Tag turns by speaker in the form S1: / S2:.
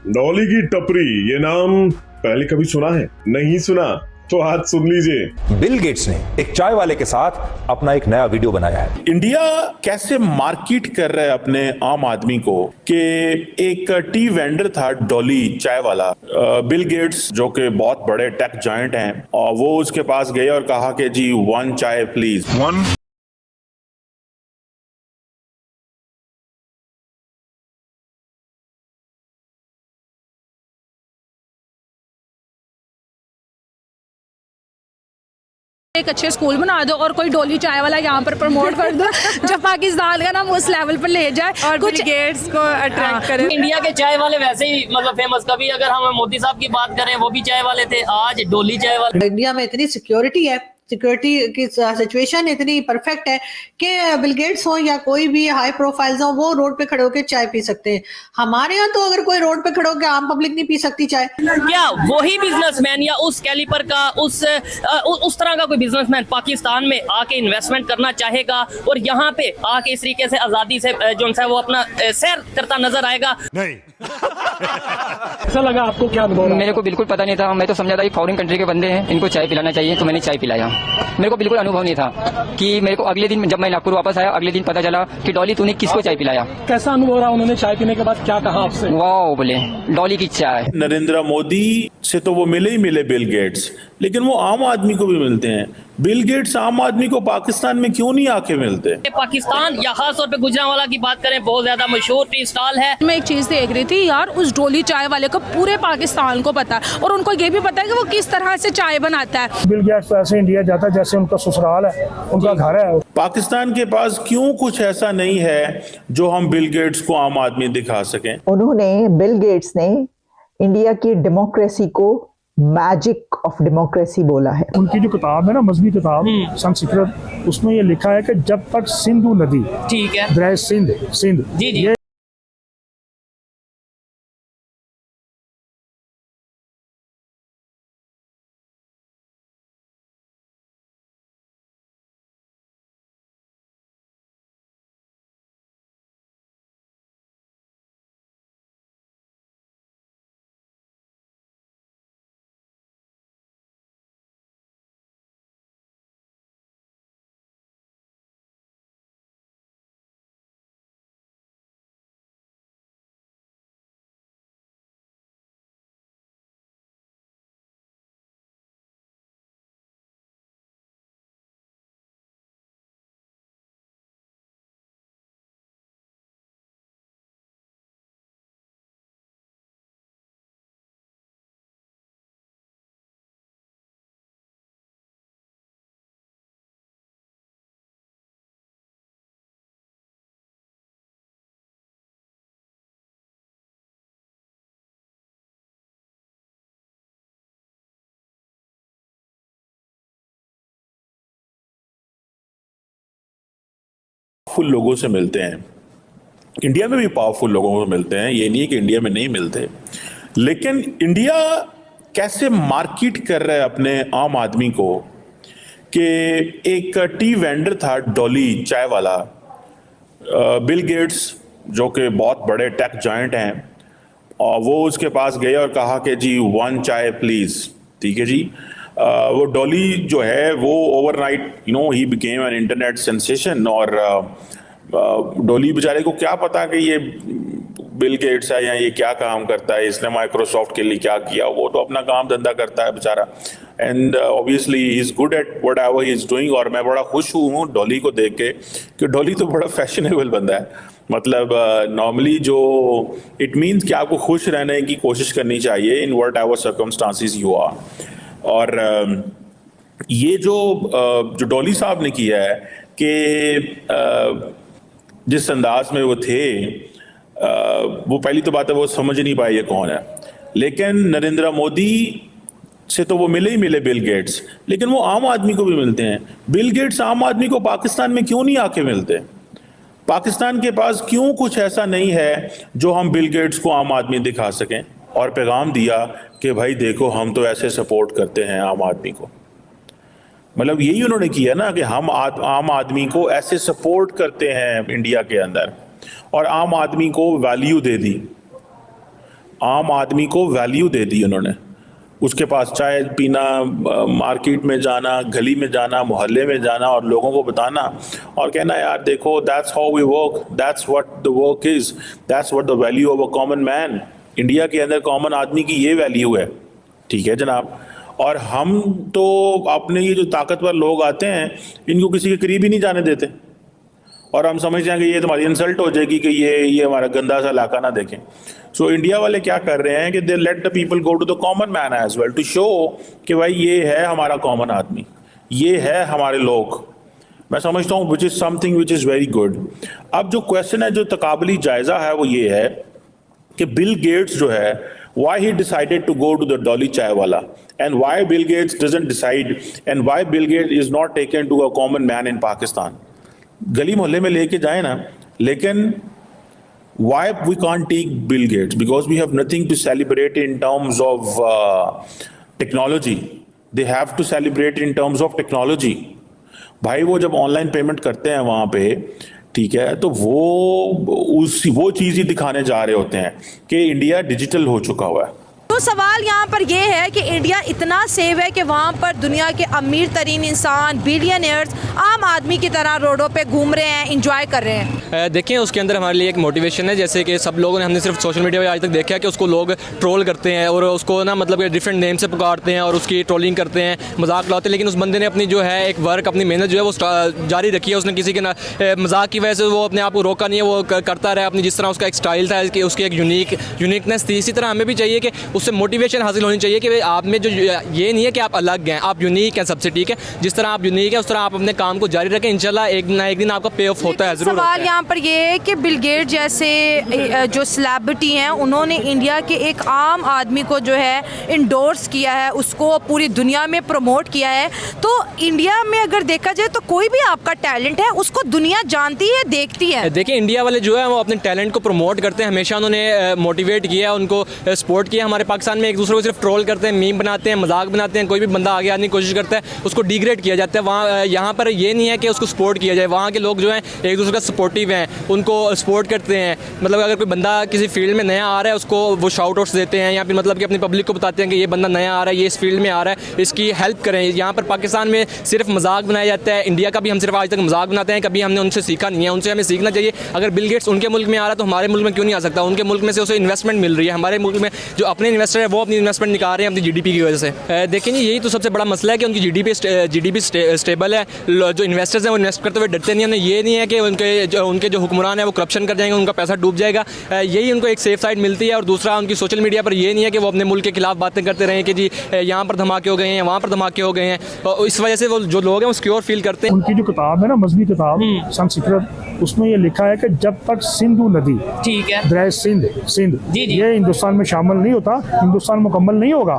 S1: डॉली की टपरी, ये नाम पहले कभी सुना है? नहीं सुना तो आज सुन लीजिए।
S2: बिल गेट्स ने एक चाय वाले के साथ अपना एक नया वीडियो बनाया है।
S3: इंडिया कैसे मार्केट कर रहा है अपने आम आदमी को कि एक टी वेंडर था डॉली चाय वाला, बिल गेट्स जो कि बहुत बड़े टेक जायंट हैं, और वो उसके पास गए और कहा कि जी 1 चाय प्लीज।
S4: एक अच्छे स्कूल बना दो और कोई डोली चाय वाला यहाँ पर प्रमोट कर दो जो पाकिस्तान का नाम उस लेवल पर ले जाए और कुछ गेट्स को अट्रैक्ट करे।
S5: इंडिया के चाय वाले वैसे ही मतलब फेमस, कभी अगर हम मोदी साहब की बात करें वो भी चाय वाले थे, आज डोली चाय वाले।
S6: इंडिया में इतनी सिक्योरिटी है, सिक्योरिटी की सिचुएशन इतनी परफेक्ट है कि बिल गेट्स हो या कोई भी हाई प्रोफाइल्स हो वो रोड पे खड़े होकर चाय पी सकते हैं। हमारे यहाँ तो अगर कोई रोड पे खड़े होकर आम पब्लिक नहीं पी सकती चाय।
S5: क्या वही बिजनेसमैन या उस कैलिपर का उस तरह का कोई बिजनेसमैन पाकिस्तान में आके इन्वेस्टमेंट करना चाहेगा और यहाँ पे आके इस तरीके से आजादी से जो है वो अपना सैर करता नजर आएगा?
S7: नहीं। ऐसा लगा आपको? क्या अनुभव?
S8: मेरे को बिल्कुल पता नहीं था, मैं तो समझा था कि फॉरेन कंट्री के बंदे हैं, इनको चाय पिलाना चाहिए, तो मैंने चाय पिलाया। मेरे को बिल्कुल अनुभव नहीं था कि मेरे को अगले दिन जब मैं नागपुर वापस आया अगले दिन पता चला कि डॉली तूने किसको चाय पिलाया।
S7: कैसा अनुभव रहा? उन्होंने चाय पीने के बाद क्या कहा आपसे?
S8: वाह बोले डॉली की चाय।
S3: नरेंद्र मोदी से तो वो मिले बिल गेट्स, लेकिन वो आम आदमी को भी मिलते हैं। बिल गेट्स आम आदमी को पाकिस्तान में क्यों नहीं आके मिलते?
S5: पाकिस्तान या खास तौर पे गुजरांवाला की बात करें, बहुत ज्यादा मशहूर टी स्टॉल है।
S4: मैं एक चीज देख रही थी यार, उस डोली चाय वाले को पूरे पाकिस्तान को पता है और उनको ये भी पता है कि वो किस तरह से चाय बनाता है।
S7: बिल गेट्स तो ऐसे इंडिया जाता है जैसे उनका ससुराल है, उनका घर है।
S3: पाकिस्तान के पास क्यों कुछ ऐसा नहीं है जो हम बिल गेट्स को आम आदमी दिखा सकें?
S9: उन्होंने बिल गेट्स ने इंडिया की डेमोक्रेसी को मैजिक ऑफ डेमोक्रेसी बोला है।
S7: उनकी जो किताब है ना, मजहबी किताब संस्कृत, उसमें ये लिखा है कि जब तक सिंधु नदी,
S5: ठीक है,
S7: दरिया सिंध
S5: जी
S3: पावरफुल लोगों से मिलते हैं। इंडिया में भी पावरफुल लोगों से मिलते हैं, ये नहीं है कि इंडिया में नहीं मिलते, लेकिन इंडिया कैसे मार्केट कर रहा है अपने आम आदमी को कि एक टी वेंडर था डॉली चाय वाला, बिल गेट्स जो कि बहुत बड़े टेक जायंट हैं, और वो उसके पास गए और कहा कि जी 1 चाय प्लीज। ठीक है जी। वो डॉली जो है वो overnight he became an internet sensation, और डॉली बेचारे को क्या पता कि ये बिल गेट्स है या ये क्या काम करता है, इसने माइक्रोसॉफ्ट के लिए क्या किया। वो तो अपना काम धंधा करता है बेचारा, and obviously he is good at what ever he is doing. और मैं बड़ा खुश हूँ डॉली को देख के कि डॉली तो बड़ा फैशनेबल बंदा है। मतलब नॉर्मली जो इट मीन्स कि आपको खुश रहने की कोशिश करनी चाहिए in whatever circumstances you are. और ये जो डॉली साहब ने किया है कि जिस अंदाज में वो थे, वो पहली तो बात है वो समझ नहीं पाए ये कौन है। लेकिन नरेंद्र मोदी से तो वो मिले बिल गेट्स, लेकिन वो आम आदमी को भी मिलते हैं। बिल गेट्स आम आदमी को पाकिस्तान में क्यों नहीं आके मिलते? पाकिस्तान के पास क्यों कुछ ऐसा नहीं है जो हम बिल गेट्स को आम आदमी दिखा सकें और पैगाम दिया कि भाई देखो हम तो ऐसे सपोर्ट करते हैं आम आदमी को। मतलब यही उन्होंने किया ना कि हम आम आदमी को ऐसे सपोर्ट करते हैं इंडिया के अंदर, और आम आदमी को वैल्यू दे दी। आम आदमी को वैल्यू दे दी उन्होंने। उसके पास चाय पीना, मार्केट में जाना, गली में जाना, मोहल्ले में जाना और लोगों को बताना और कहना यार देखो that's how we work, that's what the work is, that's what the value of a common man. India के अंदर कॉमन आदमी की ये वैल्यू है, ठीक है जनाब। और हम तो अपने ये जो ताकतवर लोग आते हैं इनको किसी के करीब ही नहीं जाने देते और हम समझते हैं कि ये तुम्हारी इंसल्ट हो जाएगी कि ये हमारा गंदा सा इलाका ना देखें। सो इंडिया वाले क्या कर रहे हैं कि they let the people go to the common man as well to show कि भाई ये है हमारा कॉमन आदमी, ये है हमारे लोग। मैं समझता हूँ which is something which is very good. अब जो क्वेश्चन है, जो तकाबली जायज़ा है वो ये है कि बिल गेट्स जो है why he decided to go to the Dolly Chai Wala and why Bill Gates doesn't decide and why Bill Gates is not taken to a common man in Pakistan. गली मोहल्ले में लेके जाए ना, लेकिन why we can't take Bill Gates? Because we have nothing to celebrate in terms of technology. They have to celebrate in terms of technology. भाई वो जब ऑनलाइन पेमेंट करते हैं वहाँ पे, ठीक है, तो वो चीज़ ही दिखाने जा रहे होते हैं कि इंडिया डिजिटल हो चुका हुआ है।
S4: तो सवाल यहाँ पर यह है कि इंडिया इतना सेव है कि वहाँ पर दुनिया के अमीर तरीन इंसान, बिलियनियर्स, आम आदमी की तरह रोडों पे घूम रहे हैं, इंजॉय कर रहे हैं।
S8: देखें उसके अंदर हमारे लिए एक मोटिवेशन है, जैसे कि सब लोगों ने, हमने सिर्फ सोशल मीडिया पे आज तक देखा है कि उसको लोग ट्रोल करते हैं और उसको ना मतलब डिफरेंट नेम से पुकारते हैं और उसकी ट्रोलिंग करते हैं, मजाक उड़ाते हैं। लेकिन उस बंदे ने अपनी जो है एक वर्क, अपनी मेहनत जो है वो जारी रखी है। उसने किसी के मजाक की वजह से वो अपने आप को रोका नहीं है, वो करता रहा अपनी, जिस तरह उसका एक स्टाइल था, उसकी एक यूनिकनेस थी। इसी तरह हमें भी चाहिए कि उससे मोटिवेशन हासिल होनी चाहिए कि आप में जो ये नहीं है कि आप अलग हैं, आप यूनिक हैं सबसे, ठीक है। जिस तरह आप यूनिक है उस तरह आप अपने काम को जारी रखें, इंशाल्लाह एक ना एक दिन आपका पे ऑफ होता है, जरूर।
S4: सवाल यहाँ पर ये है कि बिल गेट जैसे जो सेलिब्रिटी हैं उन्होंने इंडिया के एक आम आदमी को जो है इंडोर्स किया है, उसको पूरी दुनिया में प्रमोट किया है। तो इंडिया में अगर देखा जाए तो कोई भी आपका टैलेंट है उसको दुनिया जानती है, देखती है।
S8: देखिए इंडिया वाले जो है वो अपने टैलेंट को प्रमोट करते हैं, हमेशा उन्होंने मोटिवेट किया, उनको सपोर्ट किया। हमारे पाकिस्तान में एक दूसरे को सिर्फ ट्रोल करते हैं, मीम बनाते हैं, मजाक बनाते हैं, कोई भी बंदा आगे आने की कोशिश करता है उसको डिग्रेड किया जाता है। वहाँ यहाँ पर ये नहीं है कि उसको सपोर्ट किया जाए, वहाँ के लोग जो हैं एक दूसरे का सपोर्टिव हैं, उनको सपोर्ट करते हैं। मतलब अगर कोई बंदा किसी फील्ड में नया आ रहा है उसको वो शाउट आउट्स देते हैं, या फिर मतलब कि अपनी पब्लिक को बताते हैं कि ये बंदा नया आ रहा है, ये इस फील्ड में आ रहा है, इसकी हेल्प करें। यहाँ पर पाकिस्तान में सिर्फ मजाक बनाया जाता है, इंडिया का भी हम सिर्फ आज तक मजाक बनाते हैं, कभी हमने उनसे सीखा नहीं है, उनसे हमें सीखना चाहिए। अगर बिल गेट्स उनके मुल्क में आ रहा है तो हमारे मुल्क में क्यों नहीं आ सकता? उनके मुल्क में से उसे इन्वेस्टमेंट मिल रही है, हमारे मुल्क में जो अपने इन्वेस्टर है वो अपनी इन्वेस्टमेंट निकाल रहे हैं अपनी जीडीपी की वजह से। देखें जी यही तो सबसे बड़ा मसला है कि उनकी जीडीपी स्टेबल है, जो इन्वेस्टर्स हैं वो इन्वेस्ट करते हुए डरते नहीं हैं। उन्हें ये नहीं है कि उनके जो हुक्मरान है वो करप्शन कर जाएंगे, उनका पैसा डूब जाएगा, यही उनको एक सेफ साइड मिलती है। और दूसरा उनकी सोशल मीडिया पर ये नहीं है कि वो अपने मुल्क के खिलाफ बातें करते रहें कि जी यहाँ पर धमाके हो गए हैं, वहाँ पर धमाके हो गए हैं। और इस वजह से वो जो लोग हैं वो सिक्योर फील करते हैं।
S7: उनकी जो किताब है ना, मजहबी किताब संस्कृत, उसमें ये लिखा है कि जब तक सिंधु नदी,
S5: ठीक है,
S7: दरिया सिंध
S5: जी।
S7: ये हिंदुस्तान में शामिल नहीं होता, हिंदुस्तान मुकम्मल नहीं होगा।